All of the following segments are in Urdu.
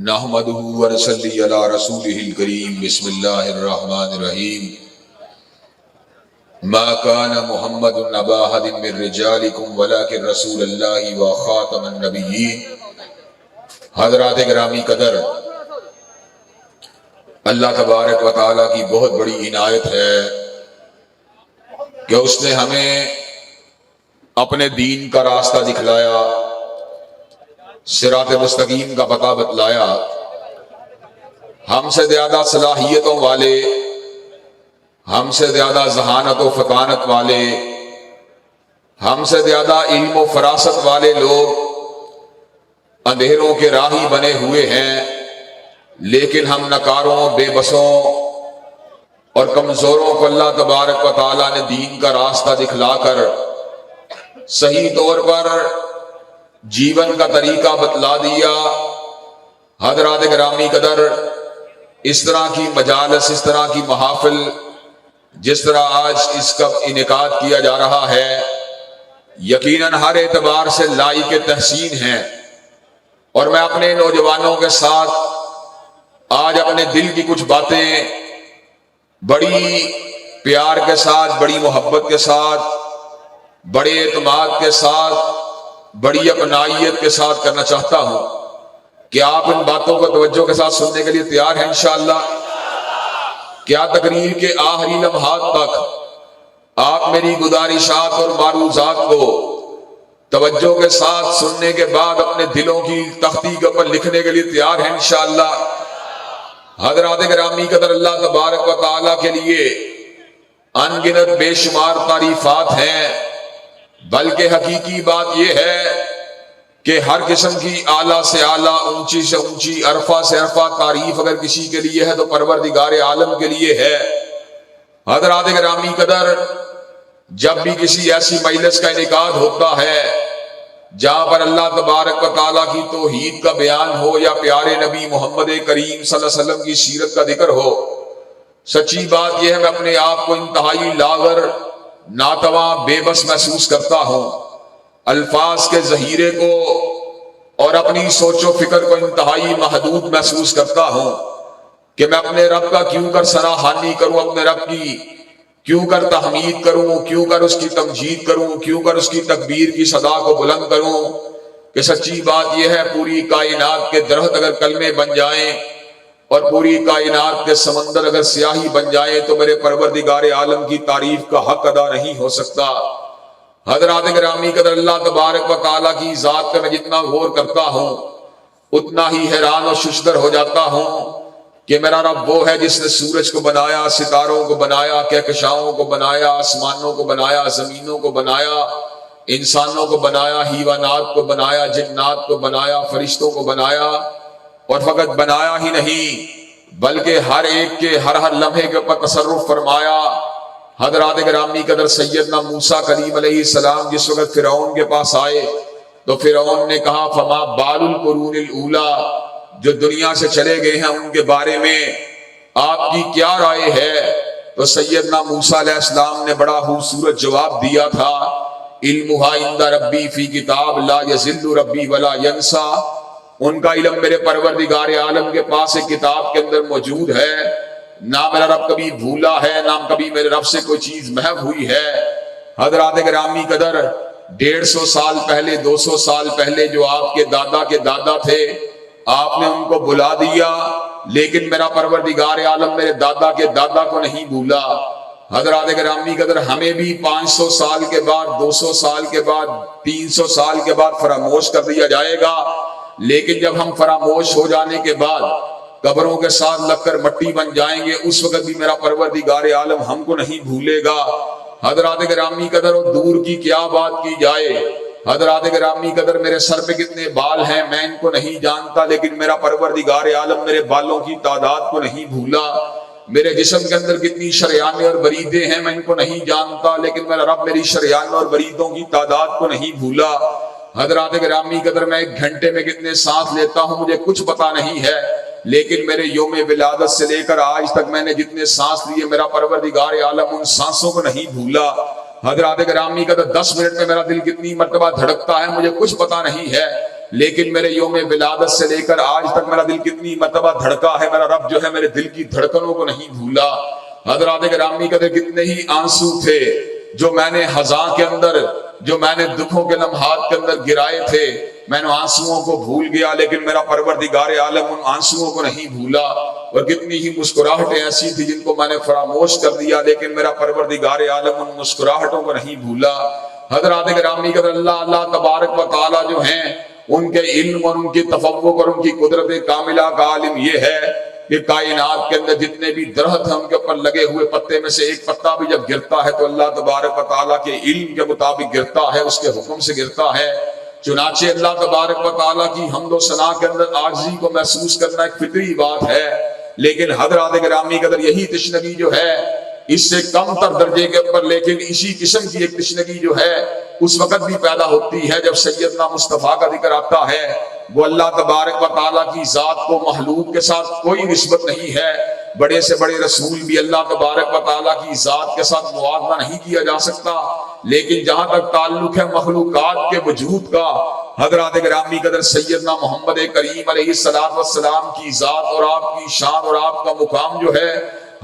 نحمدہ ونصلی علی رسولہ الکریم بسم اللہ الرحمن الرحیم ما کان محمد ابا احد من رجالکم ولکن رسول اللہ وخاتم النبیین۔ حضرات گرامی قدر، اللہ تبارک و تعالیٰ کی بہت بڑی عنایت ہے کہ اس نے ہمیں اپنے دین کا راستہ دکھلایا، صراط مستقیم کا پتہ بتلایا۔ ہم سے زیادہ صلاحیتوں والے، ہم سے زیادہ ذہانت و فطانت والے، ہم سے زیادہ علم و فراست والے لوگ اندھیروں کے راہی بنے ہوئے ہیں، لیکن ہم نکاروں، بے بسوں اور کمزوروں کو اللہ تبارک و تعالیٰ نے دین کا راستہ دکھلا کر صحیح طور پر جیون کا طریقہ بتلا دیا۔ حضرات گرامی قدر، اس طرح کی مجالس، اس طرح کی محافل جس طرح آج اس کا انعقاد کیا جا رہا ہے، یقیناً ہر اعتبار سے لائق تحسین ہیں، اور میں اپنے نوجوانوں کے ساتھ آج اپنے دل کی کچھ باتیں بڑی پیار کے ساتھ، بڑی محبت کے ساتھ، بڑے اعتماد کے ساتھ، بڑی اپنائیت کے ساتھ کرنا چاہتا ہوں۔ کیا آپ ان باتوں کو توجہ کے ساتھ سننے کے لیے تیار ہیں انشاءاللہ؟ کیا تقریر کے آخری لمحات تک آپ میری گزارشات اور معروضات کو توجہ کے ساتھ سننے کے بعد اپنے دلوں کی تختی کے اوپر لکھنے کے لیے تیار ہیں انشاءاللہ؟ حضرات گرامی قدر، اللہ تبارک و تعالیٰ کے لیے ان گنت بے شمار تعریفات ہیں، بلکہ حقیقی بات یہ ہے کہ ہر قسم کی اعلیٰ سے اعلیٰ، اونچی سے اونچی، عرفہ سے عرفہ تعریف اگر کسی کے لیے ہے تو پروردگار عالم کے لیے ہے۔ حضرات گرامی قدر، جب بھی کسی ایسی مجلس کا انعقاد ہوتا ہے جہاں پر اللہ تبارک و تعالیٰ کی توحید کا بیان ہو یا پیارے نبی محمد کریم صلی اللہ علیہ وسلم کی سیرت کا ذکر ہو، سچی بات یہ ہے میں اپنے آپ کو انتہائی لاغر، ناتواں، بے بس محسوس کرتا ہوں۔ الفاظ کے ذخیرے کو اور اپنی سوچ و فکر کو انتہائی محدود محسوس کرتا ہوں کہ میں اپنے رب کا کیوں کر ثنا خوانی کروں، اپنے رب کی کیوں کر تحمید کروں، کیوں کر اس کی تمجید کروں، کیوں کر اس کی تکبیر کی صدا کو بلند کروں۔ کہ سچی بات یہ ہے، پوری کائنات کے درخت اگر کلمے بن جائیں اور پوری کائنات کے سمندر اگر سیاہی بن جائیں تو میرے پروردگار عالم کی تعریف کا حق ادا نہیں ہو سکتا۔ حضرات گرامی قدر، اللہ تبارک و تعالیٰ کی ذات پہ میں جتنا غور کرتا ہوں اتنا ہی حیران و ششدر ہو جاتا ہوں کہ میرا رب وہ ہے جس نے سورج کو بنایا، ستاروں کو بنایا، کہکشاؤں کو بنایا، آسمانوں کو بنایا، زمینوں کو بنایا، انسانوں کو بنایا، حیوانات کو بنایا، جنات کو بنایا، فرشتوں کو بنایا، اور فقط بنایا ہی نہیں بلکہ ہر ایک کے ہر لمحے کے اوپر تصرف فرمایا۔ حضرات گرامی قدر، سیدنا موسیٰ کلیم علیہ السلام جس وقت فرعون کے پاس آئے تو فرعون نے کہا فما بال القرون الاولی، جو دنیا سے چلے گئے ہیں ان کے بارے میں آپ کی کیا رائے ہے؟ تو سیدنا موسیٰ علیہ السلام نے بڑا خوبصورت جواب دیا تھا، علمھا عند ربی فی کتاب لا یضل ربی ولا ینسیٰ۔ ان کا علم میرے پروردگار عالم کے پاس ایک کتاب کے اندر موجود ہے، نہ میرا رب کبھی بھولا ہے، نہ کبھی میرے رب سے کوئی چیز محو ہوئی ہے۔ حضرات گرامی قدر، 150 سال پہلے، 200 سال پہلے جو آپ کے دادا تھے، آپ نے ان کو بلا دیا، لیکن میرا پروردگار عالم میرے دادا کے دادا کو نہیں بھولا۔ حضرات گرامی قدر، ہمیں بھی 500 سال کے بعد، 200 سال کے بعد، 300 سال کے بعد فراموش کر دیا جائے گا، لیکن جب ہم فراموش ہو جانے کے بعد قبروں کے ساتھ لگ کر مٹی بن جائیں گے، اس وقت بھی میرا پروردگار عالم ہم کو نہیں بھولے گا۔ حضرات گرامی قدر، اور دور کی کیا بات کی جائے، حضرات گرامی قدر، میرے سر پہ کتنے بال ہیں میں ان کو نہیں جانتا، لیکن میرا پروردگار عالم میرے بالوں کی تعداد کو نہیں بھولا۔ میرے جسم کے اندر کتنی شریانیں اور بریدیں ہیں میں ان کو نہیں جانتا، لیکن میرا رب میری شریانوں اور بریدوں کی تعداد کو نہیں بھولا۔ حضرات گرامی قدر، میں ایک گھنٹے میں کتنے سانس لیتا ہوں مجھے کچھ پتا نہیں ہے، لیکن میرے یوم ولادت سے لے کر آج تک میں نے جتنے سانس لیے میرا پروردگار عالم ان سانسوں کو نہیں بھولا۔ حضرات گرامی کا 10 منٹ میں میرا دل کتنی مرتبہ دھڑکتا ہے مجھے کچھ پتا نہیں ہے، لیکن میرے یوم ولادت سے لے کر آج تک میرا دل کتنی مرتبہ دھڑکا ہے، میرا رب جو ہے میرے دل کی دھڑکنوں کو نہیں بھولا۔ حضرات گرامی قدر کتنے ہی آنسو تھے جو میں نے خزاں کے اندر، جو میں نے دکھوں کے لمحات کے اندر گرائے تھے، میں نے آنسوؤں کو بھول گیا، لیکن میرا پروردگار عالم ان آنسوؤں کو نہیں بھولا۔ اور کتنی ہی مسکراہٹیں ایسی تھی جن کو میں نے فراموش کر دیا، لیکن میرا پروردگار عالم ان مسکراہٹوں کو نہیں بھولا۔ حضرات گرامی قدر اللہ تبارک و تعالی جو ہیں، ان کے علم اور ان کی تفوق اور ان کی قدرت کاملہ کا عالم یہ ہے کہ کائنات کے اندر جتنے بھی درخت ہیں ان کے اوپر لگے ہوئے پتے میں سے ایک پتا بھی جب گرتا ہے تو اللہ تبارک و تعالیٰ کے علم کے مطابق گرتا ہے، اس کے حکم سے گرتا ہے۔ چنانچہ اللہ تبارک و تعالیٰ کی حمد و ثنا کے اندر عاجزی کو محسوس کرنا ایک فطری بات ہے، لیکن حضرات گرامی قدر یہی تشنگی جو ہے اس سے کم تر درجے کے اوپر، لیکن اسی قسم کی ایک تشنگی جو ہے اس وقت بھی پیدا ہوتی ہے جب سیدنا مصطفیٰ کا ذکر آتا ہے۔ وہ اللہ تبارک و تعالیٰ کی ذات کو مخلوق کے ساتھ کوئی نسبت نہیں ہے، بڑے سے بڑے رسول بھی اللہ تبارک و تعالیٰ کی ذات کے ساتھ موازنہ نہیں کیا جا سکتا، لیکن جہاں تک تعلق ہے مخلوقات کے وجود کا، حضرات گرامی قدر سیدنا محمد کریم علیہ السلام کی ذات اور آپ کی شان اور آپ کا مقام جو ہے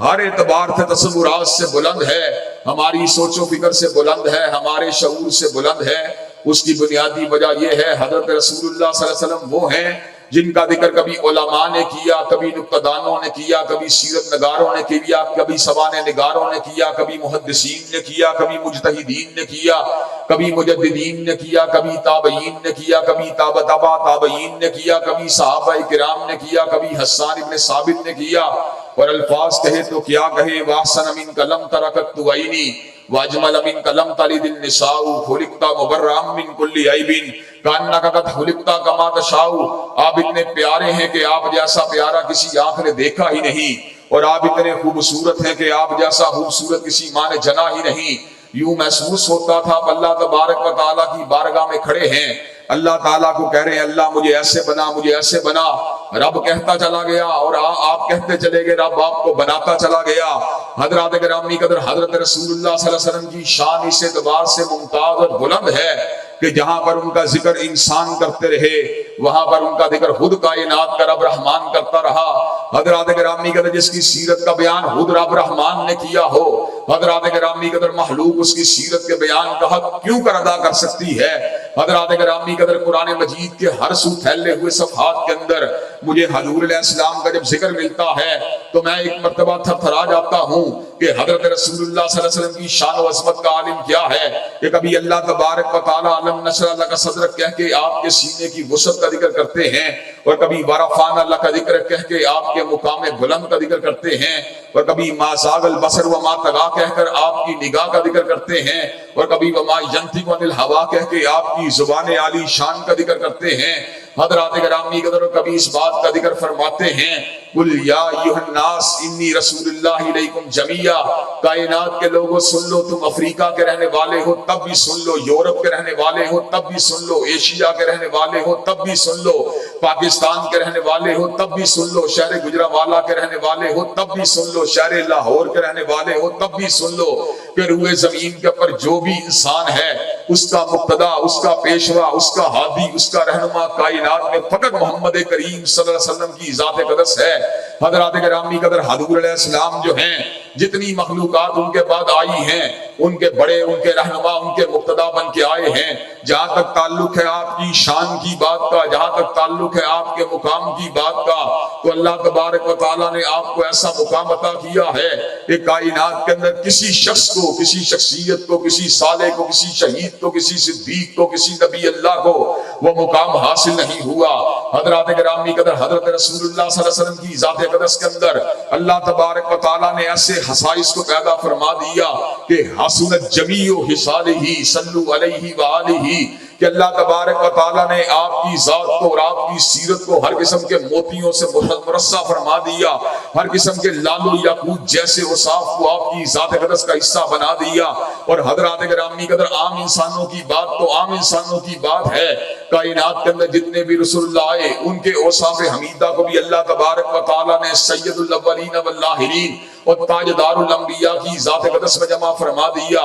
ہر اعتبار سے تصورات سے بلند ہے، ہماری سوچ و فکر سے بلند ہے، ہمارے شعور سے بلند ہے۔ اس کی بنیادی وجہ یہ ہے حضرت رسول اللہ صلی اللہ علیہ وسلم وہ ہیں جن کا ذکر کبھی علماء نے کیا، کبھی نقطدانوں نے کیا، کبھی سیرت نگاروں نے کیا، کبھی سوانح نگاروں نے کیا، کبھی محدثین نے کیا، کبھی مجتہدین نے کیا، کبھی مجددین نے کیا، کبھی تابعین نے کیا، کبھی تابع تابعین نے کیا، کبھی صحابہ کرام نے کیا، کبھی حسان ابن ثابت نے کیا۔ اور الفاظ کہے تو کیا کہے، وَأَحْسَنَ مِنْكَ لَمْ تَرَكَتْ عَيْنِي وَأَجْمَلَ مِنْكَ لَمْ تَلِدِ النِّسَاءُ خُلِقْتَ مُبَرَّأً مِنْ كُلِّ عَيْبٍ كَأَنَّكَ قَدْ خُلِقْتَ كَمَا تَشَاءُ۔ آپ اتنے پیارے ہیں کہ آپ جیسا پیارا کسی آنکھ نے دیکھا ہی نہیں، اور آپ اتنے خوبصورت ہیں کہ آپ جیسا خوبصورت کسی ماں نے جنا ہی نہیں۔ یوں محسوس ہوتا تھا اللہ تبارک و تعالیٰ کی بارگاہ میں کھڑے ہیں، اللہ تعالیٰ کو کہہ رہے ہیں اللہ مجھے ایسے بنا، مجھے ایسے بنا۔ رب کہتا چلا گیا اور آپ کہتے چلے گئے، رب آپ کو بناتا چلا گیا۔ حضرات گرامی قدر حضرت رسول اللہ صلی اللہ علیہ وسلم کی شان اس اعتبار سے ممتاز اور بلند ہے کہ جہاں پر ان کا ذکر انسان کرتے رہے وہاں پر ان کا ذکر خود کائنات کا رب رحمان کرتا رہا۔ حضرات گرامی قدر جس کی سیرت کا بیان خود رب رحمان نے کیا ہو، حضرات گرامی قدر محلوق اس کی سیرت کے بیان کا حق کیوں کر ادا کر سکتی ہے؟ حضرات گرامی قدر قرآن مجید کے ہر سو پھیلے ہوئے صفحات کے اندر مجھے حضور علیہ السلام کا جب ذکر ملتا ہے تو میں ایک مرتبہ تھر تھرا جاتا ہوں کہ حضرت رسول اللہ صلی اللہ علیہ وسلم کی شان و عظمت کا عالم کیا ہے کہ کبھی اللہ تبارک و تعالی علم نشر اللہ کا صدرک کہہ کے آپ کے سینے کی وسعت کا ذکر کرتے ہیں، اور کبھی ورفان اللہ کا ذکر کہہ کے آپ کے مقام بلند کا ذکر کرتے ہیں، اور کبھی ما زاغ البصر وما طغى کہہ کر آپ کی نگاہ کا ذکر کرتے ہیں، اور کبھی وما ينطق عن الهوى کہہ کے آپ کی زبان عالی شان کا ذکر کرتے ہیں۔ حضرات گرامی قدر کبھی اس بات کا ذکر فرماتے ہیں قل یا ایھا الناس انی رسول اللہ الیکم جمیعا، کائنات کے لوگوں سن لو، تم افریقہ کے رہنے والے ہو تب بھی سن لو، یورپ کے رہنے والے ہو تب بھی سن لو، ایشیا کے رہنے والے ہو تب بھی سن لو، پاکستان کے رہنے والے ہو تب بھی سن لو، شہر گجرانوالہ کے رہنے والے ہو تب بھی سن لو، شہر لاہور کے رہنے والے ہو تب بھی سن لو کہ روئے زمین کے اوپر جو بھی انسان ہے اس کا مقتدا، اس کا پیشوا، اس کا ہادی، اس کا رہنما کائنات میں فقط محمد کریم صلی اللہ علیہ وسلم کی ذات قدس ہے۔ حضرات گرامی قدر حضور علیہ السلام جو ہیں جتنی مخلوقات ان کے بعد آئی ہیں ان کے بڑے، ان کے رہنما، ان کے مقتدا بن کے آئے ہیں۔ جہاں تک تعلق ہے آپ کی شان کی بات کا، جہاں تک تعلق ہے آپ کے مقام کی بات کا، تو اللہ تبارک و تعالیٰ نے آپ کو ایسا مقام عطا کیا ہے کہ کائنات کے اندر کسی شخص کو، کسی شخصیت کو، کسی صالح کو، کسی شہید کو، کسی صدیق کو، کسی نبی اللہ کو وہ مقام حاصل نہیں ہوا۔ حضرات گرامی قدر حضرت رسول اللہ صلی اللہ علیہ وسلم کی ذات قدس کے اندر اللہ تبارک و تعالیٰ نے ایسے خصائص کو پیدا فرما دیا کہ حسنت جمیع خصالہ صلو علیہ وآلہ، کہ اللہ تبارک و تعالیٰ نے آپ کی ذات کو اور آپ کی سیرت کو ہر قسم کے موتیوں سے مرصع فرما دیا، ہر قسم کے لال و یاقوت جیسے اوصاف کو آپ کی ذات قدس کا حصہ بنا دیا۔ اور حضرات گرامی قدر عام انسانوں کی بات تو عام انسانوں کی بات ہے، کائنات کے اندر جتنے بھی رسول اللہ آئے ان کے اوصاف حمیدہ کو بھی اللہ تبارک و تعالیٰ نے سید الاولین والآخرین اور تاجدار الانبیاء کی ذات اقدس میں جمع فرما دیا.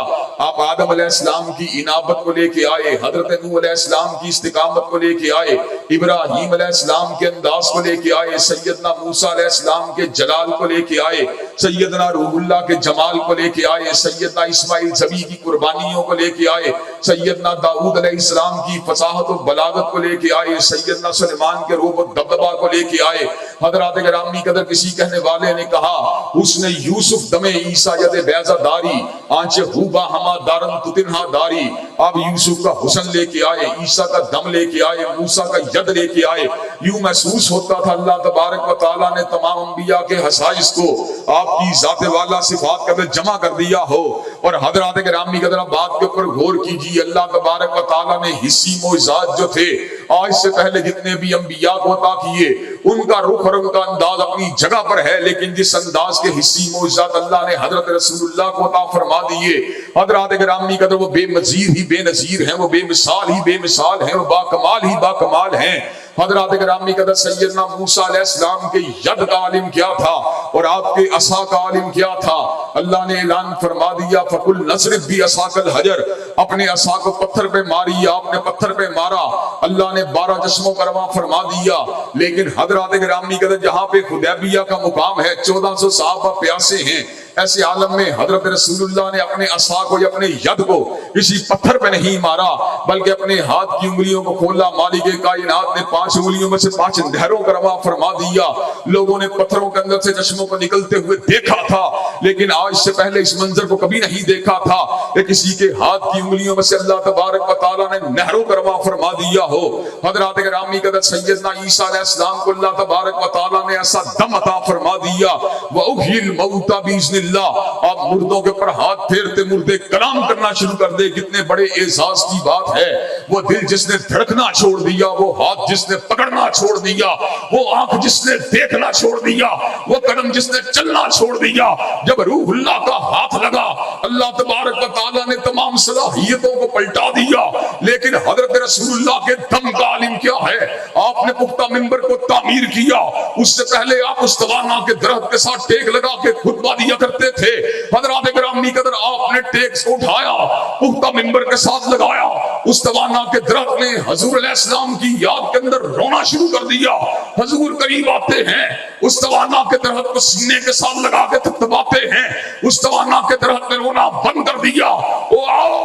آپ آدم علیہ السلام کی انابت کو لے کے آئے, حضرت نوح علیہ السلام کی استقامت کو لے کے آئے, ابراہیم علیہ السلام کے انداز کو لے کے آئے, سیدنا موسیٰ علیہ السلام کے جلال کو لے کے آئے, سیدنا روح اللہ کے جمال کو لے کے آئے, سیدنا اسماعیل ذبیح کی قربانیوں کو لے کے آئے, سیدنا داؤد علیہ السلام کی فصاحت و بلاغت کو لے کے آئے, سیدنا سلیمان کے روب و دبدبہ کو لے کے آئے. حضرات گرامی قدر کسی کہنے والے نے کہا اس نے یوسف دم عیسیٰ ید بیضہ داری آنچ خوبہ ہما دارن تتنہا داری. آپ یوسف کا حسن لے کے آئے, عیسیٰ کا دم لے کے آئے, موسیٰ کا ید لے کے آئے. یوں محسوس ہوتا تھا اللہ تبارک و تعالیٰ نے تمام انبیاء کے خصائص کو آپ کی ذات والا صفات کا جمع کر دیا ہو. اور حضرات گرامی قدر بات کے اوپر غور کیجیے, اللہ تبارک و تعالیٰ نے حصی معجزات جو تھے آج سے پہلے جتنے بھی انبیاء کو عطا کیے ان کا رخ اور ان کا انداز اپنی جگہ پر ہے, لیکن جس انداز کے حصی معجزات اللہ نے حضرت رسول اللہ کو عطا فرما دیے حضرات گرامی قدر وہ بے مزید ہی بے نظیر ہیں, وہ بے مثال ہی بے مثال ہیں, وہ با کمال ہی با کمال ہیں. حضرات گرامی قدر سیدنا موسیٰ علیہ السلام کے ید کا عالم کیا تھا اور آپ کے عصا کا عالم کیا تھا. اللہ نے اعلان فرما دیا فَقُلْ نَضْرِبْ بِعَصَاكَ الْحَجَرَ, اپنے عصا کو پتھر پہ ماری. آپ نے پتھر پہ مارا, اللہ نے 12 چشموں کا رواں فرما دیا. لیکن حضرات گرامی قدر جہاں پہ حدیبیہ کا مقام ہے 1400 صحابہ پیاسے ہیں, ایسے عالم میں حضرت رسول اللہ نے اپنے عصا کو یا اپنے ید کو کسی پتھر پہ نہیں مارا بلکہ اپنے ہاتھ کی انگلیوں کو کھولا. مالک کائنات نے 5 انگلیوں میں سے 5 نہروں کا رواں فرما دیا. لوگوں نے پتھروں کے اندر سے چشموں کو نکلتے ہوئے دیکھا تھا, لیکن آج سے پہلے اس منظر کو کبھی نہیں دیکھا تھا کہ کسی کے ہاتھ کی انگلیوں میں سے اللہ تبارک و تعالیٰ نے نہروں کا رواں فرما دیا ہو. حضرات گرامی قدر سیدنا عیسیٰ علیہ السلام کو اللہ تبارک و تعالیٰ نے ایسا دم عطا فرما دیا وَأُحْيِي الْمَوْتَى بِإِذْنِ اللہ. آپ مردوں کے پر ہاتھ پھیرتے مردے کلام کرنا شروع کر دے. کتنے بڑے اعزاز کی بات ہے. وہ دل جس نے دھڑکنا چھوڑ دیا, وہ ہاتھ جس نے پکڑنا چھوڑ دیا, وہ آنکھ جس نے دیکھنا چھوڑ دیا, وہ قدم جس نے چلنا چھوڑ دیا, جب روح اللہ کا ہاتھ لگا اللہ تبارک و تعالیٰ نے تمام صلاحیتوں کو پلٹا دیا. لیکن حضرت رسول اللہ کے دم کا عالم کیا ہے. آپ نے پختہ منبر کو تعمیر کیا, اس سے پہلے آپ استوانا کے درخت کے ساتھ ٹیک لگا کے خطبہ دیا کرتے تھے. حضرات گرامی قدر آپ نے ٹیکس کو اٹھایا, پختہ منبر کے ساتھ لگایا, استوانا کے درخت نے حضور علیہ السلام کی یاد کے اندر رونا شروع کر دیا. حضور قریب آتے ہیں, استوانا کے درخت کو سینے کے ساتھ لگا کے تھپتھپاتے ہیں, استوانا کے درخت نے رونا بند کر دیا. او آؤ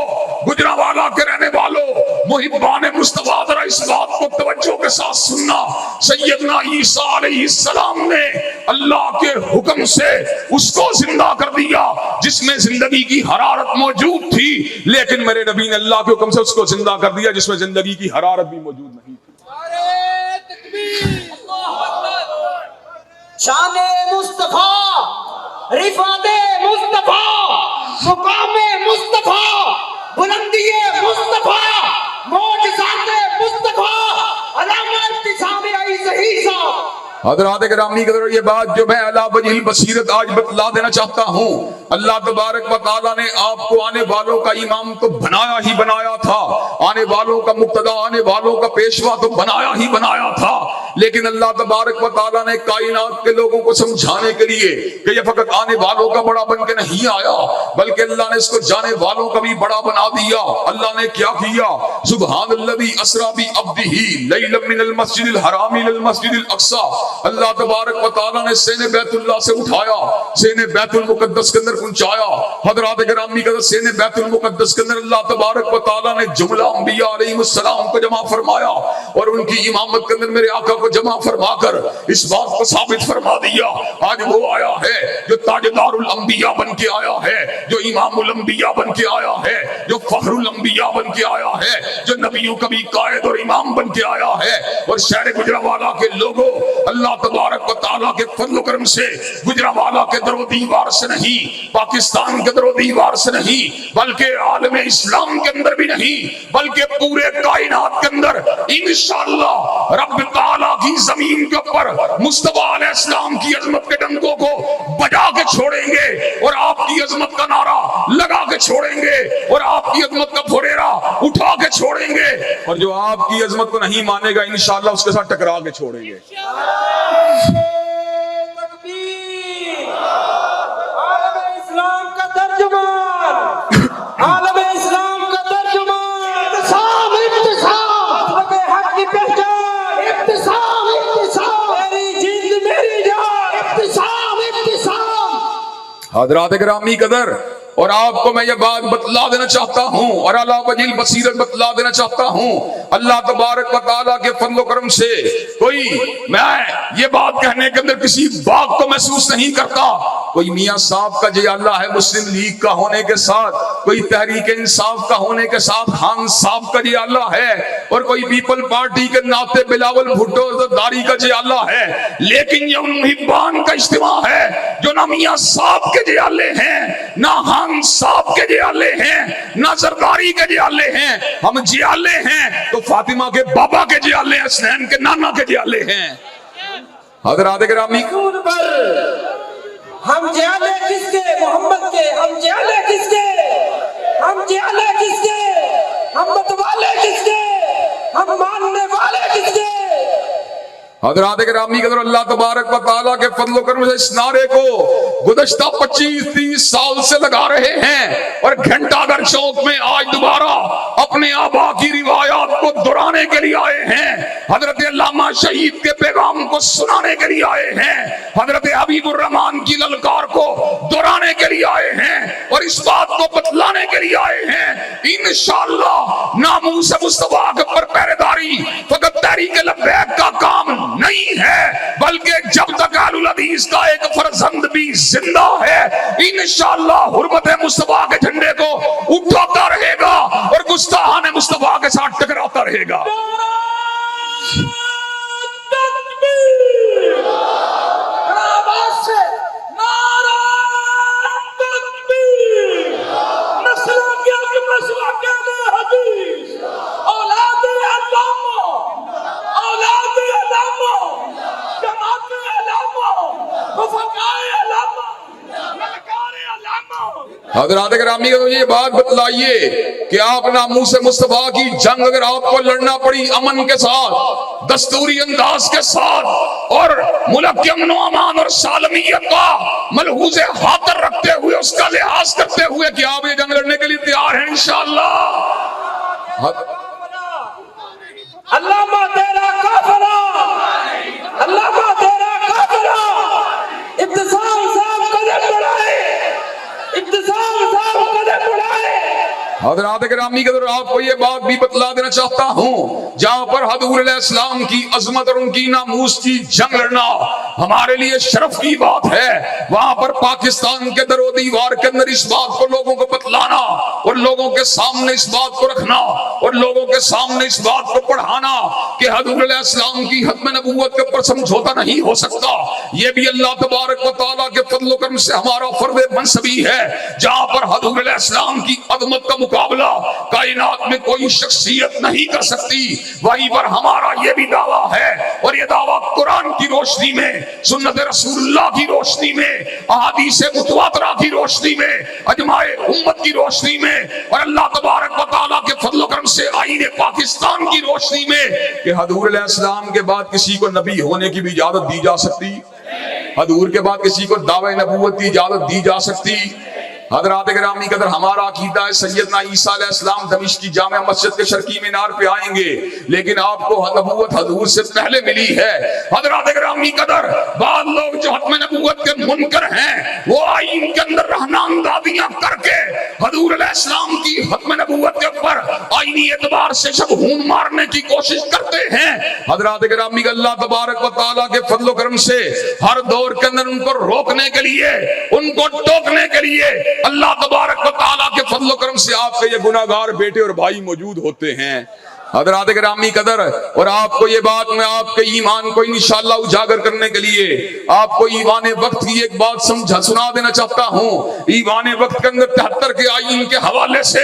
گجرانوالہ کے رہنے والوں, محبان مصطفیٰ, ذرا اس بات کو توجہ کے ساتھ سننا. سیدنا عیسیٰ علیہ السلام نے اللہ کے حکم سے اس کو زندہ کر دیا جس میں زندگی کی حرارت موجود تھی, لیکن میرے نبی نے اللہ کے حکم سے اس کو زندہ کر دیا جس میں زندگی کی حرارت بھی موجود نہیں تھی. شان مصطفیٰ, رفعت مصطفیٰ, مقام مصطفیٰ, بلندی مصطفیٰ, معجزات مصطفیٰ, علامہ ابتسام عیسیٰ. حضرات گرامی قدر یہ بات جو میں علی وجہ البصیرت آج بتلا دینا چاہتا ہوں, اللہ تبارک و تعالیٰ نے آپ کو آنے والوں کا امام تو بنایا ہی بنایا تھا, آنے والوں کا مقتدا, آنے والوں کا پیشوا تو بنایا ہی بنایا تھا. لیکن اللہ تبارک و تعالیٰ نے کائنات کے لوگوں کو سمجھانے کے لیے کہ یہ فقط آنے والوں کا بڑا بن کے نہیں آیا بلکہ اللہ نے اس کو جانے والوں کا بھی بڑا بنا دیا. اللہ نے کیا کیا, سبحان الذی اسری بعبدہ لیلا من المسجد الحرام الی المسجد الاقصی. اللہ تبارک و تعالیٰ نے سینے بیت اللہ سے اٹھایا, سینے بیت المقدس کے اندر پہنچایا. حضرات گرامی کا سینے بیت المقدس کے اندر اللہ تبارک و تعالیٰ نے جملہ انبیاء علیہ السلام کو جمع فرمایا اور ان کی امامت کے اندر میرے آقا کو جمع فرما کر اس بات کو ثابت فرما دیا. آج وہ آیا ہے جو تاجدار الانبیاء بن کے آیا ہے, جو امام الانبیاء بن کے آیا ہے, جو فخر الانبیاء بن کے آیا ہے, جو نبیوں کا بھی قائد اور امام بن کے آیا ہے. اور شہر گجرانوالہ کے لوگوں, اللہ تبارک و تعالیٰ کے فضل و کرم سے گجرانوالہ کے در و دیوار سے نہیں, پاکستان کے در و دیوار سے نہیں, بلکہ عالم اسلام کے اندر بھی نہیں, بلکہ پورے کائنات کے اندر انشاءاللہ رب تعالیٰ کی زمین کے اوپر مصطفیٰ علیہ السلام کی عظمت کے ڈنکوں کو بجا کے چھوڑیں گے اور آپ کی عظمت کا نعرہ لگا کے چھوڑیں گے اور آپ کی عظمت کا پھوریرا اٹھا کے چھوڑیں گے, اور جو آپ کی عظمت کو نہیں مانے گا انشاءاللہ اس کے ساتھ ٹکرا کے چھوڑیں گے. حضرات گرامی قدر، اور آپ کو میں یہ بات بتلا دینا چاہتا ہوں اور اللہ وجیل بصیرت بتلا دینا چاہتا ہوں، اللہ تبارک و تعالیٰ کے فضل و کرم سے کوئی میں یہ بات کہنے کے اندر کسی بات کو محسوس نہیں کرتا، کوئی میاں صاحب کا جی اللہ ہے مسلم لیگ کا ہونے کے ساتھ، کوئی تحریک انصاف کا ہونے کے ساتھ خان صاحب کا جی اللہ ہے، اور کوئی پیپل پارٹی کے ناطے بلاول بھٹو داری کا جی اللہ ہے، لیکن یہ ان محبان کا اجتماع ہے جو نہ میاں صاحب کے جیالے ہیں، نہ خان صاحب کے جیالے ہیں، نہ زرداری کے جیالے ہیں، ہم جیالے ہیں تو فاطمہ کے بابا کے جیالے ہیں، حسنین کے نانا کے جیالے ہیں۔ حضرات گرامی، رسول پر ہم جیالے کس کے؟ محمد کے۔ ہم جیالے کس کے؟ ہم جیالے کس کے؟ ہم متوالے کس کے؟ ہم ماننے والے کس کے؟ حضرات گرامی قدر، اللہ تبارک و تعالیٰ کے فضل و کرم سے اس نعرے کو گزشتہ 25-30 سال سے لگا رہے ہیں، اور گھنٹہ گھر چوک میں آج دوبارہ اپنے آبا کی روایات کو دہرانے کے لیے آئے ہیں، حضرت علامہ شہید کے پیغام کو سنانے کے لیے آئے ہیں، حضرت حبیب الرحمان کی للکار کو دہرانے کے لیے آئے ہیں، اور اس بات کو بتلانے کے لیے آئے ہیں انشاءاللہ ناموس مصطفیٰ کے پر پہرے داری فقط تحریک لبیک کا کام نہیں ہے، بلکہ جب تک اہل الحدیث کا ایک فرزند بھی زندہ ہے انشاءاللہ حرمت مصطفیٰ کے جھنڈے کو اٹھاتا رہے گا اور گستاحان مصطفیٰ کے ساتھ ٹکراتا رہے گا۔ حضرات گرامی کو یہ بات بتلائیے کہ آپ ناموس مصطفیٰ کی جنگ اگر آپ کو لڑنا پڑی امن کے ساتھ، دستوری انداز کے ساتھ، اور ملک کے امن و امان اور سالمیت کا ملحوظ خاطر رکھتے ہوئے، اس کا لحاظ کرتے ہوئے کہ آپ یہ جنگ لڑنے کے لیے تیار ہیں انشاءاللہ۔ علامہ تیرا کافرہ، علامہ تیرا کافرہ، ابتسام صاحب قدم بڑھائے، ابتسام صاحب قدم بڑھائے۔ حضرات گرامی کے آپ کو یہ بات بھی بتلا دینا چاہتا ہوں، جہاں پر حضور علیہ السلام کی عظمت اور ان کی ناموس کی جنگ لڑنا ہمارے لیے شرف کی بات ہے، وہاں پر پاکستان کے در و دیوار کے اندر اس بات کو لوگوں کو بتلانا اور لوگوں کے سامنے اس بات کو رکھنا اور لوگوں کے سامنے اس بات کو پڑھانا کہ حضور علیہ السلام کی ختم نبوت کے اوپر سمجھوتا نہیں ہو سکتا، یہ بھی اللہ تبارک و تعالیٰ کے فضل و کرم سے ہمارا فرض منصبی ہے۔ جہاں پر حضور علیہ السلام کی عظمت کا مقابلہ کائنات میں کوئی شخصیت نہیں کر سکتی، وہیں پر ہمارا یہ بھی دعویٰ ہے، اور یہ دعویٰ قرآن کی روشنی میں، سنت رسول اللہ کی روشنی میں، احادیث متواترہ کی روشنی میں، اجماع امت کی روشنی میں، اور اللہ تبارک و تعالیٰ کے فضل و کرم سے آئین پاکستان کی روشنی میں، کہ حضور علیہ السلام کے بعد کسی کو نبی ہونے کی بھی اجازت دی جا سکتی، حضور کے بعد کسی کو دعوی نبوت کی اجازت دی جا سکتی۔ حضرات گرامی قدر، ہمارا عقیدہ ہے سیدنا عیسیٰ علیہ السلام دمشق کی جامع مسجد کے شرقی مینار پہ آئیں گے، لیکن آپ کو نبوت حضور سے پہلے ملی ہے۔ حضرات گرامی قدر، بعض لوگ جو ختم نبوت کے منکر ہیں وہ آئین کے اندر رہنا اندازیاں کر کے حضور علیہ السلام کی ختم نبوت کے اوپر آئینی اعتبار سے شبہون مارنے کی کوشش کرتے ہیں۔ حضرات گرامی، اللہ تبارک و تعالیٰ کے فضل و کرم سے ہر دور کے اندر ان کو روکنے کے لیے، ان کو ٹوکنے کے لیے اللہ تبارک و تعالیٰ کے فضل و کرم سے آپ کے یہ گناہگار بیٹے اور بھائی موجود ہوتے ہیں۔ حضرات گرامی قدر، اور آپ کو یہ بات میں آپ کے ایمان کو انشاءاللہ اجاگر کرنے کے لیے آپ کو ایوان وقت کی ایک بات سنا دینا چاہتا ہوں۔ ایوان وقت کے اندر 73 کے آئین کے حوالے سے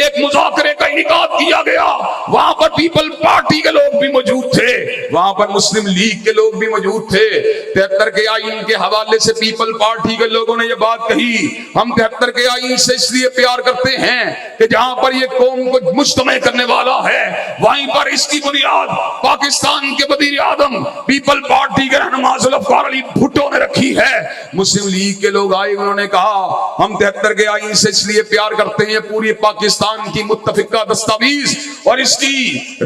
ایک مذاکرے کا انعقاد کیا گیا، وہاں پر پیپل پارٹی کے لوگ بھی موجود تھے، وہاں پر مسلم لیگ کے لوگ بھی موجود تھے۔ 73 کے آئین کے حوالے سے پیپل پارٹی کے لوگوں نے یہ بات کہی، ہم 73 کے آئین سے اس لیے پیار کرتے ہیں کہ جہاں پر یہ قوم کو مجتمع کرنے والا ہے، وہیں پر اس کی بنیاد پاکستان کے وزیر اعظم پیپل پارٹی کے رہنما ذوالفقار علی بھٹو نے رکھی ہے۔ مسلم لیگ کے لوگ آئے، انہوں نے کہا ہم 73 کے آئین سے اس لیے پیار کرتے ہیں، پوری پاکستان کی متفقہ دستاویز اور اس کی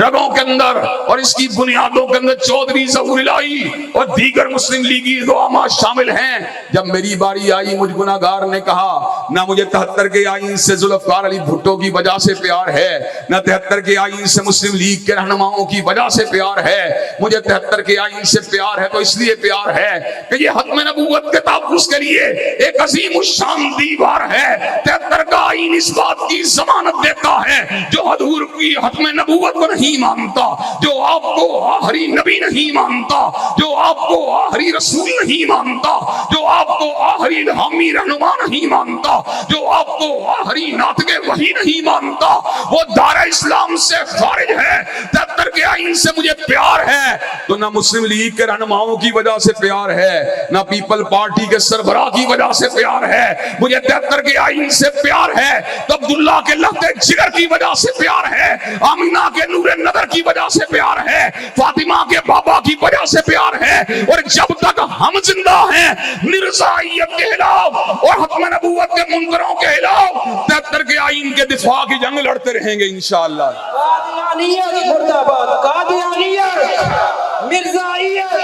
رگوں کے اندر اور اس کی بنیادوں کے اندر چودھری ظہور الہی اور دیگر مسلم لیگی زعماء شامل ہیں۔ جب میری باری آئی، مجھ گناہگار نے کہا نہ مجھے 73 کے آئین سے ذوالفقار علی بھٹو کی وجہ سے پیار ہے، نہ 73 کے آئین سے مسلم لیگ کے رہنماؤں کی وجہ سے پیار ہے، مجھے 73 کے آئین سے پیار ہے تو اس لیے پیار ہے کہ یہ ختم نبوت کے تحفظ کے لیے ایک عظیم الشان دیوار ہے۔ 73 کا آئین اس بات کی ضمانت دیتا ہے جو حضور کی ختم نبوت کو نہیں مانتا، جو آپ کو آخری نبی نہیں مانتا، جو آپ کو آخری رسول نہیں مانتا، جو آپ کو آخری حامی رہنما نہیں مانتا، جو آپ کو آخری ناطق وحی نہیں مانتا، وہ دار اسلام سے خارج ہے۔ 73 کے آئین سے مجھے پیار ہے تو نہ مسلم لیگ کے رہنماؤں کی وجہ سے پیار ہے، نہ پیپل پارٹی کے سربراہ کی وجہ سے پیار ہے، مجھے 73 کے آئین سے پیار ہے تو عبداللہ کے لہتے جگر کی وجہ سے پیار ہے، آمینہ کے نور نظر کی وجہ سے پیار ہے، فاطمہ کے بابا کی وجہ سے پیار ہے، اور جب تک ہم زندہ ہیں مرزائیت کے خلاف اور ختم نبوت کے منکروں کے خلاف 73 کے آئین کے دفاع کی جنگ لڑتے رہیں گے انشاءاللہ۔ قادیانیت مرد آباد، قادیانیت، مرزائیت،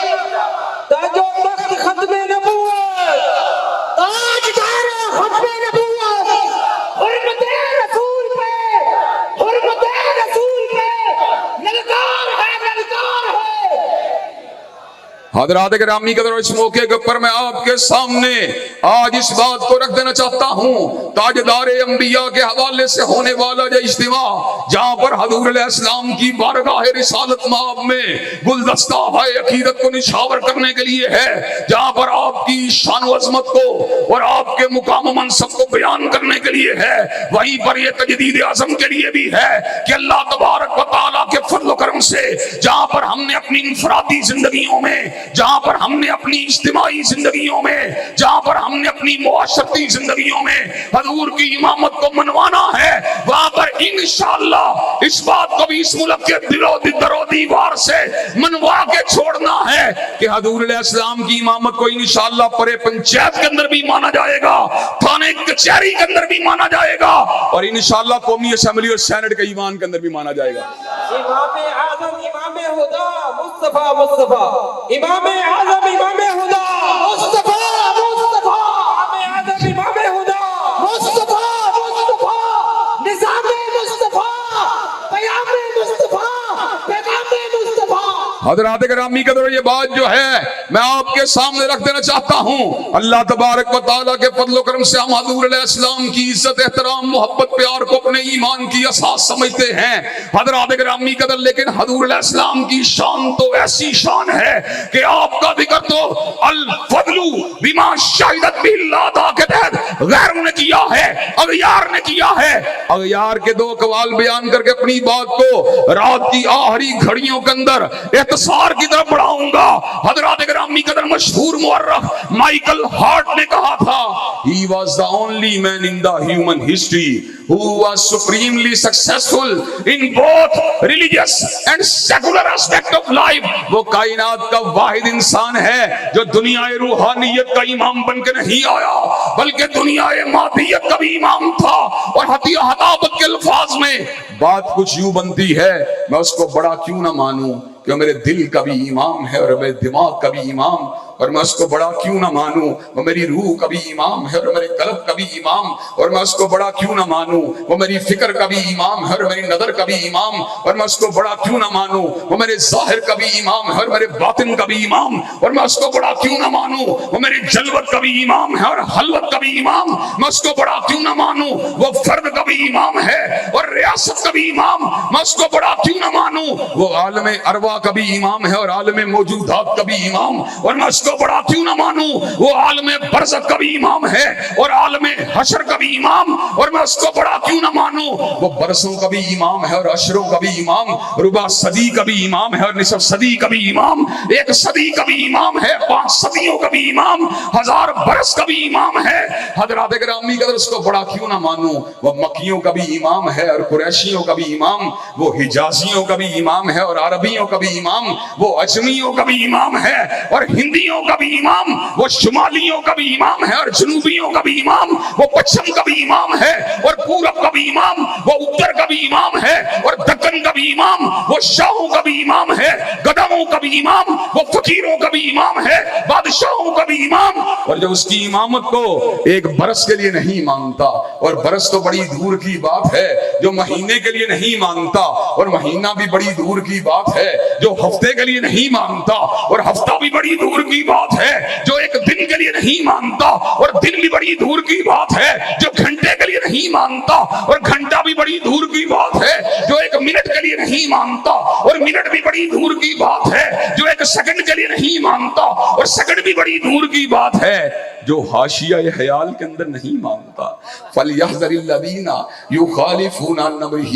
تاج و تخت ختم نبوت، تاجدار ختم نبوت، حرمت رسول پہ، حرمت رسول پہ للکار ہے، للکار ہے۔ حضرات گرامی قدر، اس موقع کے اوپر میں آپ کے سامنے آج اس بات کو رکھ دینا چاہتا ہوں، تاجدار انبیاء کے حوالے سے ہونے والا جو اجتماع جہاں پر حضور علیہ السلام کی بارگاہ رسالت مآب میں گلدستہ ہے عقیدت کو نچھاور کرنے کے لیے ہے، جہاں پر آپ کی شان و عظمت کو اور آپ کے مقام و منصب کو بیان کرنے کے لیے ہے، وہیں پر یہ تجدید عزم کے لیے بھی ہے کہ اللہ تبارک و تعالیٰ کے فضل و کرم سے جہاں پر ہم نے اپنی انفرادی زندگیوں میں، جہاں پر ہم نے اپنی اجتماعی زندگیوں میں، جہاں پر ہم نے اپنی معاشرتی زندگیوں میں حضور کی امامت کو منوانا ہے، وہاں پر انشاءاللہ اس بات کو بھی اس ملک کے در و دیوار سے منوا کے چھوڑنا ہے کہ حضور علیہ السلام کی امامت کو انشاءاللہ پرے پنچایت کے اندر بھی مانا جائے گا، تھانے کچہری کے اندر بھی مانا جائے گا، اور انشاءاللہ قومی اسمبلی اور سینٹ کے ایوان کے اندر بھی مانا جائے گا۔ امام اعظم امام خدا مصطفیٰ، مصطفیٰ امام اعظم امام خدا مصطفیٰ، مصطفیٰ امام اعظم امام خدا مصطفیٰ، مصطفیٰ نظام مصطفیٰ، پیام مصطفیٰ، پیغام مصطفیٰ۔ حضرات گرامی قدر، یہ بات جو ہے میں آپ کے سامنے رکھ دینا چاہتا ہوں، اللہ تبارک و تعالیٰ کے فضل و کرم سے ہم حضور علیہ السلام کی عزت، احترام، محبت، پیار کو اپنے ایمان کی اساس سمجھتے ہیں حضرات گرامی قدر، لیکن حضور علیہ السلام کی شان تو ایسی شان ہے کہ آپ کا ذکر تو الفضل بما شہدت بہ اللہ کے تحت غیروں نے کیا ہے، اغیار نے کیا ہے۔ اغیار کے دو اقوال بیان کر کے اپنی بات کو رات کی آخری گھڑیوں کے اندر اختصار کی طرف بڑھاؤں گا۔ حضرات گرامی قدر، مشہور مورخ مائیکل ہارٹ نے کہا تھا he was the only man in the human history who was supremely successful in both religious and secular aspect of life۔ وہ کائنات کا واحد انسان ہے جو دنیا روحانیت کا امام بن کے نہیں آیا بلکہ دنیا مادیت کا بھی امام تھا، اور حتابت کے الفاظ میں بات کچھ یوں بنتی ہے، میں اس کو بڑا کیوں نہ مانوں کہ میرے دل کا بھی امام ہے اور میرے دماغ کا بھی امام، اور میں اس کو بڑا کیوں نہ مانوں وہ میری روح کا بھی امام ہے اور میرے قلب کا بھی امام، اور میں اس کو بڑا کیوں نہ مانوں وہ میری فکر کا بھی امام ہے اور میری نظر کا بھی امام، اور میں اس کو بڑا کیوں نہ مانوں وہ میرے ظاہر کا بھی امام ہے اور میرے باطن کا بھی امام، اور میں اس کو بڑا کیوں نہ مانوں وہ میری جلوت کا بھی امام ہے اور خلوت کا بھی امام، میں اس کو بڑا کیوں نہ مانوں وہ فرد کا بھی امام ہے اور ریاست کا بھی امام، میں اس کو بڑا کیوں نہ مانوں وہ عالم ارواح کا بھی امام ہے اور عالم موجودات کا بھی امام، اور میں اس کو کو بڑا کیوں نہ مانوں، وہ عالم برزخ کا بھی امام ہے اور عالم حشر کا بھی امام، اور میں اس کو بڑا کیوں نہ مانوں، وہ برسوں کا بھی امام ہے اور عشروں کا بھی امام، ربع صدی کا بھی امام ہے اور نصف صدی کا بھی امام، 1 صدی کا بھی امام ہے، 5 صدیوں کا بھی امام، 1000 برس کا بھی امام ہے۔ حضرات گرامی قدر اس کو بڑا کیوں نہ مانوں، وہ مکیوں کا بھی امام ہے اور قریشیوں کا بھی امام، وہ حجازیوں کا بھی امام ہے اور عربیوں کا بھی امام، وہ اجمیوں کا بھی امام ہے اور ہندیوں کا بھی امام، وہ شمالیوں کا بھی امام ہے اور جنوبیوں کا بھی امام، وہ پچھم کا بھی امام ہے اور پورب کا بھی امام، وہ اتر کا بھی امام ہے اور دکن کا بھی امام، وہ شاہوں کا بھی امام ہے، گدھوں کا بھی امام، وہ فقیروں کا بھی امام ہے، بادشاہوں کا بھی امام، اور جو اس کی امامت کو ایک برس کے لیے نہیں مانتا، اور برس تو بڑی دور کی بات ہے، جو مہینے کے لیے نہیں مانتا اور مہینہ بھی بڑی دور کی بات ہے، جو ہفتے کے لیے نہیں مانتا اور ہفتہ بھی بڑی دور کی بات ہے، جو ایک دن کے لیے نہیں مانتا اور دن بھی بڑی دور کی بات ہے، جو گھنٹے کے لیے نہیں مانتا اور گھنٹہ بھی بڑی دور کی بات ہے، جو ایک منٹ کے لیے نہیں مانتا اور منٹ بھی بڑی دور کی بات ہے، جو ایک سیکنڈ کے لیے نہیں مانتا اور سیکنڈ بھی بڑی دور کی بات ہے، جو حاشیہ حیال کے اندر نہیں مانتا۔ فَلْيَحْذَرِ الَّذِينَ يُخَالِفُونَ عَنْ أَمْرِهِ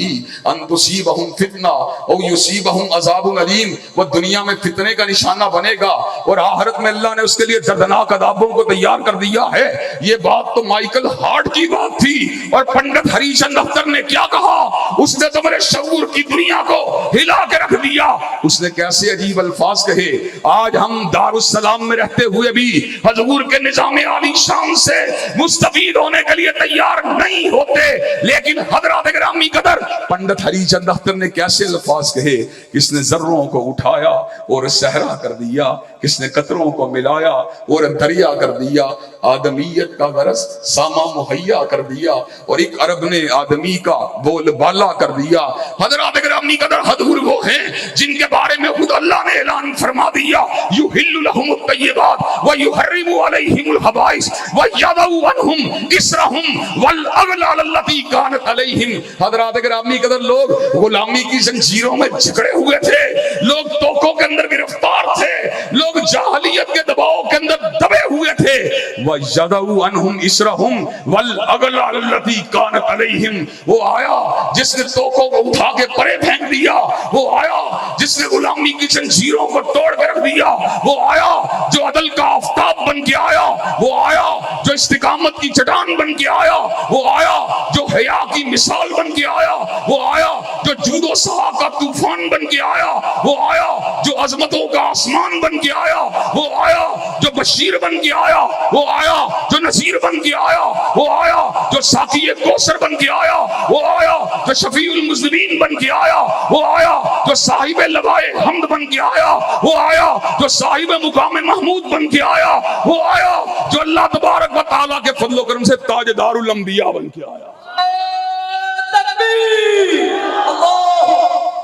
أَن تُصِيبَهُمْ فِتْنَةٌ أَوْ يُصِيبَهُمْ عَذَابٌ أَلِيمٌ۔ وہ دنیا میں فتنے کا نشانہ بنے گا اور آخرت میں اللہ نے اس کے لیے دردناک عذابوں کو تیار کر دیا ہے۔ یہ بات تو مائیکل ہارٹ کی بات تھی، اور پنڈت ہری چند اختر نے کیا کہا، اس نے تو میرے شعور کی دنیا کو ہلا کے رکھ دیا۔ اس نے کیسے عجیب الفاظ کہے، آج ہم دارالسلام میں رہتے ہوئے بھی حضور کے نظام عالی شان سے مستفید ہونے کے لیے تیار نہیں ہوتے، لیکن حضرات گرامی قدر پنڈت ہری چند اختر نے کیسے الفاظ کہے، کس نے ذروں کو اٹھایا اور صحرا کر دیا، کس نے قطروں کو ملایا اور دریا کر دیا، آدمیت کا غرض ساما مہیا کر دیا اور ایک عرب نے آدمی کا بول بالا کر دیا۔ حضرات گرامی قدر حضور وہ ہیں جن کے بارے میں خود اللہ نے اعلان فرما دیا، یحل لہم الطیبات ویحرم علیہم الخبائث ویضع عنہم اسرہم والاغلال التی کانت علیہم۔ حضرات گرامی قدر لوگ غلامی کی زنجیروں میں جکڑے ہوئے تھے، لوگ توقوں کے اندر گرفتار تھے، لوگ جاہلیت کے دباؤ کے اندر دبے ہوئے تھے۔ وَيَضَعُ عَنْهُمْ إِسْرَهُمْ وَالْأَغْلَالَ الَّتِي كَانَتْ عَلَيْهِمْ۔ وہ آیا جس نے توقوں کو اٹھا کے پرے پھینک دیا، وہ آیا جس نے غلامی کی زنجیروں کو توڑ کے رکھ دیا، وہ آیا جو عدل کا آفتاب بن کے آیا، وہ آیا جو استقامت کی چٹان بن کے آیا، وہ آیا جو حیا کی مثال بن کے آیا، وہ آیا جو جود و سخا کا طوفان بن کے آیا، وہ آیا جو عظمتوں کا آسمان بن کے آیا، وہ آیا جو بشیر بن کے آیا، وہ آیا جو نذیر بن کے آیا، وہ آیا جو ساقی کوثر بن کے آیا، وہ آیا جو شفیع المذنبین بن کے آیا، وہ آیا جو صاحب لوائے حمد بن کے آیا، وہ آیا جو صاحب مقام محمود بن کے آیا، وہ آیا جو اللہ تبارک و تعالیٰ کے فضل و کرم سے تاجدار الانبیاء بن کے آیا۔ تکبیر، اللہ،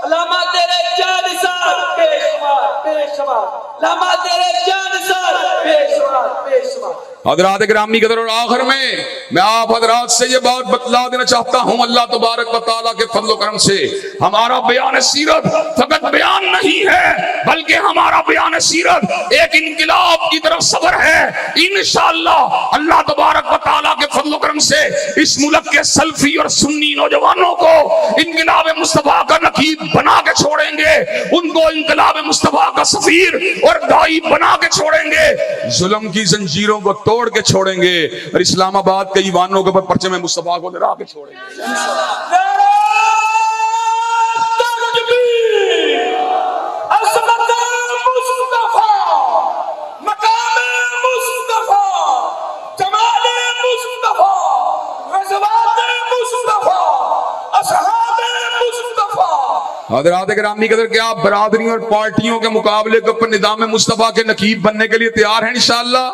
علامہ تیرے جان سار بے شمار بے شمار، علامہ تیرے جان سار بے شمار بے شمار۔ حضرات گرامی قدر، اور آخر میں آپ حضرات سے یہ بات بتلا دینا چاہتا ہوں، اللہ تبارک و تعالیٰ کے فضل و کرم سے ہمارا بیان سیرت فقط بیان نہیں ہے، بلکہ ہمارا بیان سیرت ایک انقلاب کی طرف سفر ہے۔ انشاءاللہ اللہ تبارک و تعالیٰ کے فضل و کرم سے اس ملک کے سلفی اور سنی نوجوانوں کو انقلاب مصطفیٰ کا نقیب بنا کے چھوڑیں گے، ان کو انقلاب مصطفیٰ کا سفیر اور داعی بنا کے چھوڑیں گے، ظلم کی زنجیروں کو توڑ کے چھوڑیں گے، اور اسلام آباد کے ایوانوں کے اوپر پرچم مصطفیٰ کو لہرا کے چھوڑیں گے۔ حضرات گرامی قدر، کیا آپ برادریوں اور پارٹیوں کے مقابلے کے اوپر نظام مصطفیٰ کے نقیب بننے کے لیے تیار ہیں انشاءاللہ؟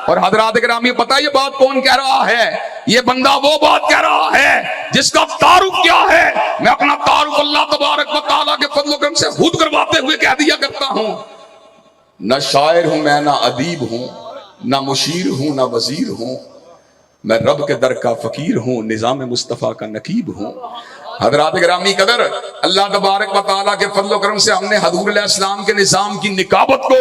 اور حضرات گرامی، پتہ یہ بات کون کہہ رہا ہے؟ یہ بندہ وہ بات کہہ رہا ہے جس کا تعارف کیا ہے؟ میں اپنا تعارف اللہ تبارک و تعالیٰ کے فضل و کرم سے خود کرواتے ہوئے کہہ دیا کرتا ہوں، نہ شاعر ہوں میں، نہ ادیب ہوں، نہ مشیر ہوں، نہ وزیر ہوں، میں رب کے در کا فقیر ہوں، نظام مصطفیٰ کا نقیب ہوں۔ حضرات گرامی قدر، اللہ تبارک و تعالیٰ کے فضل و کرم سے ہم نے حضور علیہ السلام کے نظام کی نکابت کو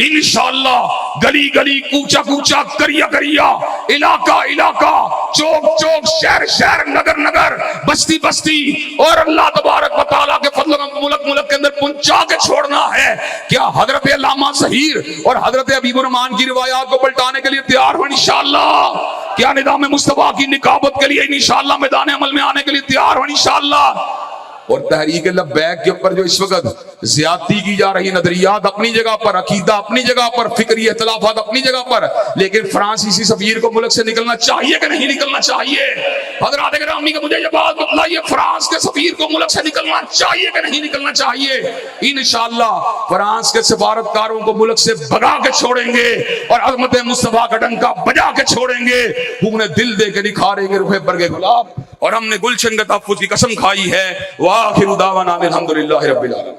انشاءاللہ گلی گلی، کوچا کوچا، کریا کریا، علاقہ علاقہ، چوک چوک، شہر شہر، نگر نگر، بستی بستی، اور اللہ تبارک و تعالیٰ کے فضل و کرم ملک ملک کے اندر پہنچا کے چھوڑنا ہے۔ کیا حضرت علامہ ظہیر اور حضرت حبیب الرحمن کی روایات کو پلٹانے کے لیے تیار ہو انشاءاللہ؟ کیا نظام مصطفیٰ کی نکابت کے لیے انشاءاللہ میدان عمل میں آنے کے لیے تیار ہو انشاءاللہ؟ اور تحریک لبیک کے اوپر جو اس وقت زیادتی کی جا رہی، نظریات اپنی جگہ پر، عقیدہ اپنی جگہ پر، فکری اختلافات اپنی جگہ پر، لیکن فرانسیسی سفیر کو ملک سے نکلنا چاہیے کہ نہیں نکلنا چاہیے؟ حضرات گرامی کہ مجھے یہ بات بتلائیے، فرانس کے سفیر کو ملک سے نکلنا چاہیے کہ نہیں نکلنا چاہیے؟ انشاءاللہ فرانس کے سفارتکاروں کو ملک سے بھگا کے چھوڑیں گے اور عظمت مصطفیٰ کا ڈنکا بجا کے چھوڑیں گے، انہیں دل دے کے نکھاریں گے روح برگ گلاب، اور ہم نے گلشن کے تحفظ کی قسم کھائی ہے۔ وآخر دعوانا الحمدللہ رب العالمین۔